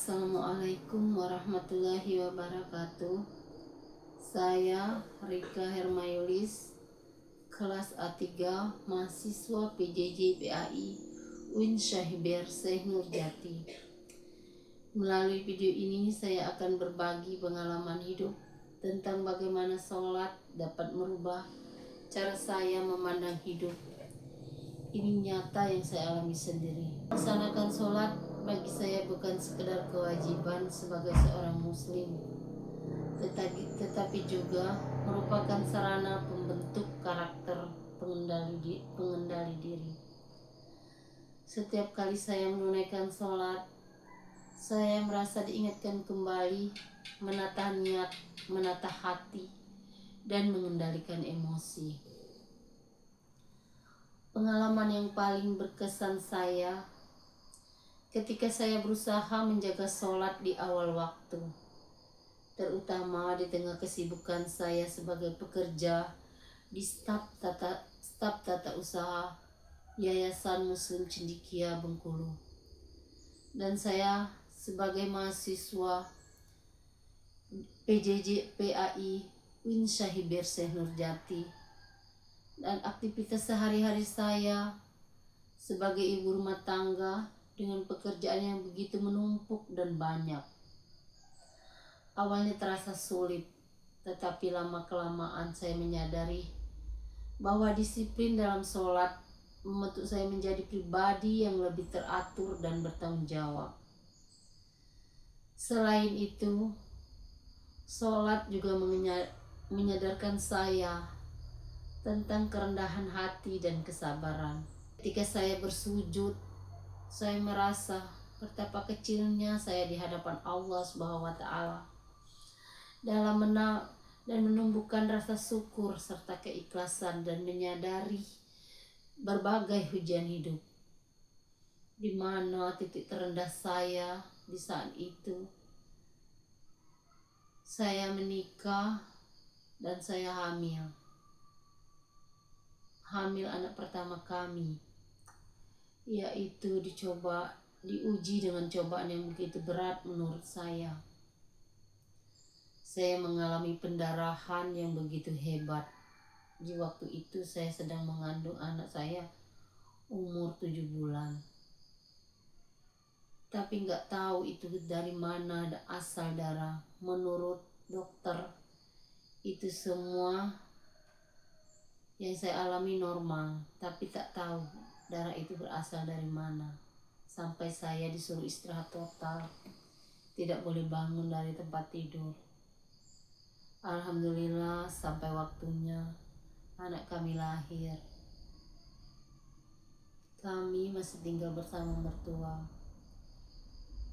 Assalamualaikum warahmatullahi wabarakatuh. Saya Rika Hermayulis, kelas A3, mahasiswa PJJ PAI UIN Syahibir Syekh Nurjati. Melalui video ini saya akan berbagi pengalaman hidup tentang bagaimana sholat dapat merubah cara saya memandang hidup. Ini nyata yang saya alami sendiri. Melaksanakan sholat bagi saya bukan sekedar kewajiban sebagai seorang muslim, tetapi juga merupakan sarana pembentuk karakter pengendali diri. Setiap kali saya menunaikan sholat, saya merasa diingatkan kembali menata niat, menata hati, dan mengendalikan emosi. Pengalaman yang paling berkesan saya ketika saya berusaha menjaga sholat di awal waktu, terutama di tengah kesibukan saya sebagai pekerja di staf tata usaha Yayasan Muslim Cendekia Bengkulu, dan saya sebagai mahasiswa PJJ PAI UIN Syahibir Syekh Nurjati, dan aktivitas sehari-hari saya sebagai ibu rumah tangga dengan pekerjaan yang begitu menumpuk dan banyak. Awalnya terasa sulit, tetapi lama-kelamaan saya menyadari bahwa disiplin dalam sholat membentuk saya menjadi pribadi yang lebih teratur dan bertanggung jawab. Selain itu, sholat juga menyadarkan saya tentang kerendahan hati dan kesabaran. Ketika saya bersujud, saya merasa betapa kecilnya saya di hadapan Allah SWT dalam dan menumbuhkan rasa syukur serta keikhlasan, dan menyadari berbagai ujian hidup, di mana titik terendah saya di saat itu. Saya menikah dan saya hamil anak pertama kami, yaitu diuji dengan cobaan yang begitu berat menurut saya. Saya mengalami pendarahan yang begitu hebat. Di waktu itu saya sedang mengandung anak saya umur 7 bulan. Tapi nggak tahu itu dari mana asal darah. Menurut dokter, itu semua yang saya alami normal, tapi tak tahu darah itu berasal dari mana. Sampai saya disuruh istirahat total, tidak boleh bangun dari tempat tidur. Alhamdulillah sampai waktunya anak kami lahir. Kami masih tinggal bersama mertua.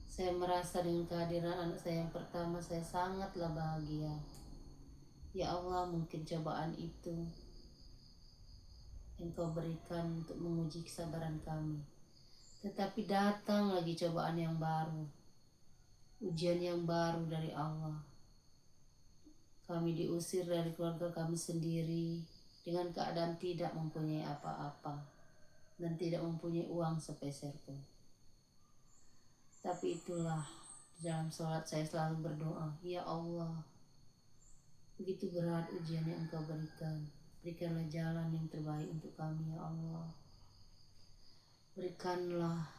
Saya merasa dengan kehadiran anak saya yang pertama, saya sangatlah bahagia. Ya Allah, mungkin cobaan itu Engkau berikan untuk menguji kesabaran kami. Tetapi datang lagi cobaan yang baru, ujian yang baru dari Allah. Kami diusir dari keluarga kami sendiri dengan keadaan tidak mempunyai apa-apa dan tidak mempunyai uang sepeser pun. Tapi itulah, di dalam sholat saya selalu berdoa, ya Allah, begitu berat ujian yang Engkau berikan. Berikanlah jalan yang terbaik untuk kami, ya Allah. Berikanlah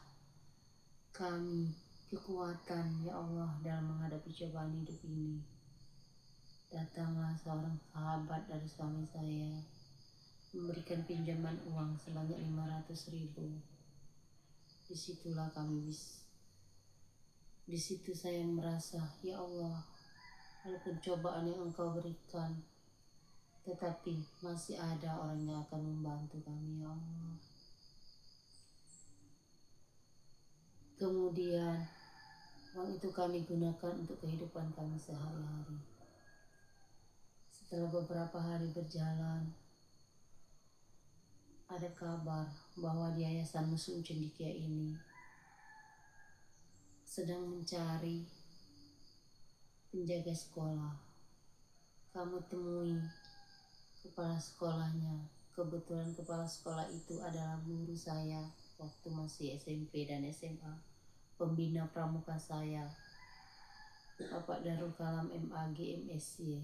kami kekuatan, ya Allah, dalam menghadapi cobaan hidup ini. Datanglah seorang sahabat dari suami saya, memberikan pinjaman uang sebanyak 500.000. Di situ saya merasa, ya Allah, walaupun cobaan yang Engkau berikan, tetapi masih ada orang yang akan membantu kami, ya Allah. Kemudian uang itu kami gunakan untuk kehidupan kami sehari-hari. Setelah beberapa hari berjalan, ada kabar bahwa di Yayasan Muslim Cendekia ini sedang mencari penjaga sekolah. Kami temui kepala sekolahnya. Kebetulan kepala sekolah itu adalah guru saya waktu masih SMP dan SMA, pembina pramuka saya, Bapak Darul Kalam MAG MSy.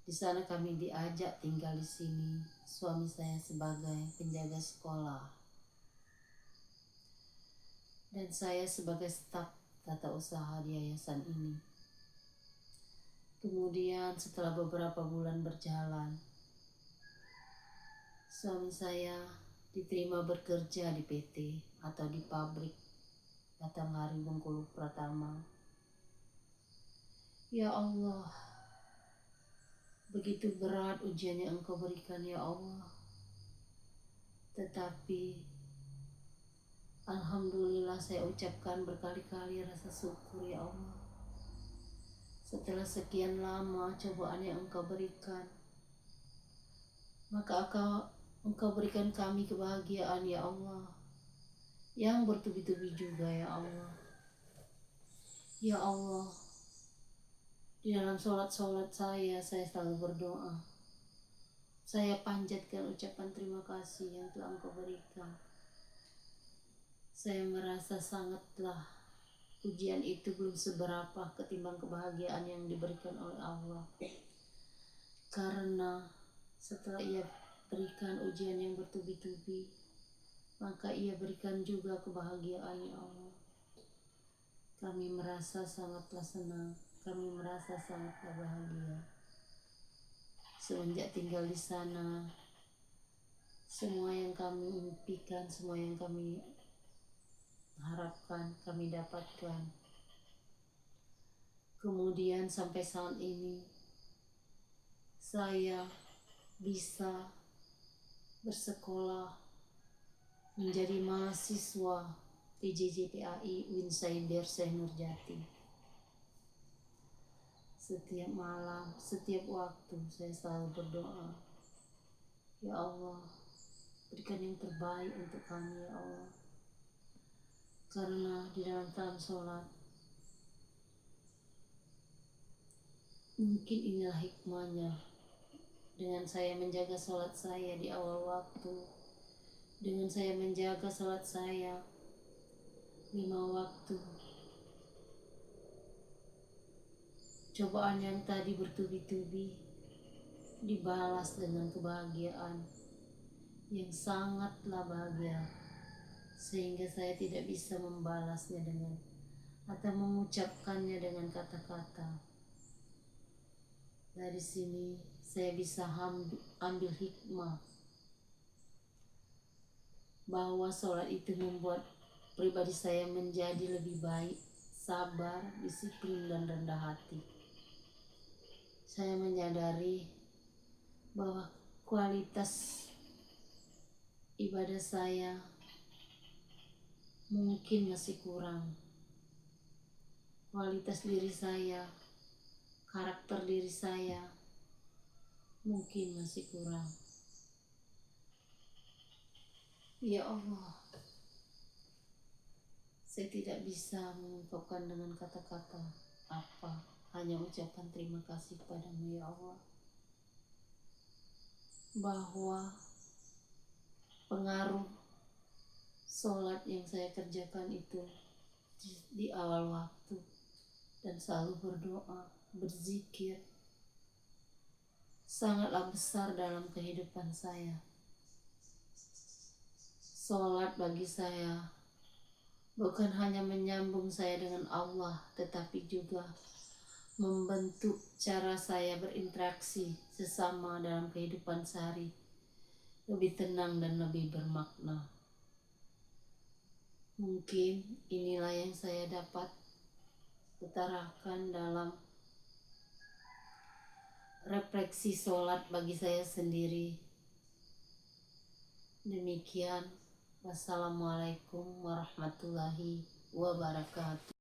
Di sana kami diajak tinggal di sini, suami saya sebagai penjaga sekolah dan saya sebagai staf tata usaha di yayasan ini. Kemudian setelah beberapa bulan berjalan, suami saya diterima bekerja di PT atau di pabrik Batanghari Bengkulu Pratama. Ya Allah, begitu berat ujian yang Engkau berikan ya Allah. Tetapi alhamdulillah saya ucapkan berkali-kali rasa syukur ya Allah. Setelah sekian lama cobaan yang Engkau berikan, maka Engkau berikan kami kebahagiaan ya Allah, yang bertubi-tubi juga ya Allah. Ya Allah, di dalam sholat saya selalu berdoa. Saya panjatkan ucapan terima kasih yang telah Engkau berikan. Saya merasa sangatlah ujian itu belum seberapa ketimbang kebahagiaan yang diberikan oleh Allah. Karena setelah Ia berikan ujian yang bertubi-tubi, maka Ia berikan juga kebahagiaan ya Allah. Kami merasa sangatlah senang, kami merasa sangatlah bahagia. Semenjak tinggal di sana, semua yang kami impikan, semua yang kami harapkan, kami dapatkan. Kemudian sampai saat ini, saya bisa bersekolah menjadi mahasiswa PJJ PAI UIN Saiber Syekh Nurjati. Setiap malam, setiap waktu saya selalu berdoa, ya Allah, berikan yang terbaik untuk kami ya Allah. Karena di dalam sholat, mungkin inilah hikmahnya. Dengan saya menjaga sholat saya di awal waktu, dengan saya menjaga sholat saya 5 waktu, cobaan yang tadi bertubi-tubi dibalas dengan kebahagiaan yang sangatlah bahagia, sehingga saya tidak bisa membalasnya dengan atau mengucapkannya dengan kata-kata. Dari sini saya bisa ambil hikmah bahwa sholat itu membuat pribadi saya menjadi lebih baik, sabar, disiplin, dan rendah hati. Saya menyadari bahwa kualitas ibadah saya mungkin masih kurang. Kualitas diri saya, karakter diri saya mungkin masih kurang. Ya Allah, saya tidak bisa mengungkapkan dengan kata-kata apa, hanya ucapan terima kasih kepadamu ya Allah, bahwa pengaruh sholat yang saya kerjakan itu di awal waktu dan selalu berdoa, berzikir, sangatlah besar dalam kehidupan saya. Sholat bagi saya bukan hanya menyambung saya dengan Allah, tetapi juga membentuk cara saya berinteraksi sesama dalam kehidupan sehari lebih tenang dan lebih bermakna. Mungkin inilah yang saya dapat utarakan dalam refleksi sholat bagi saya sendiri. Demikian, wassalamualaikum warahmatullahi wabarakatuh.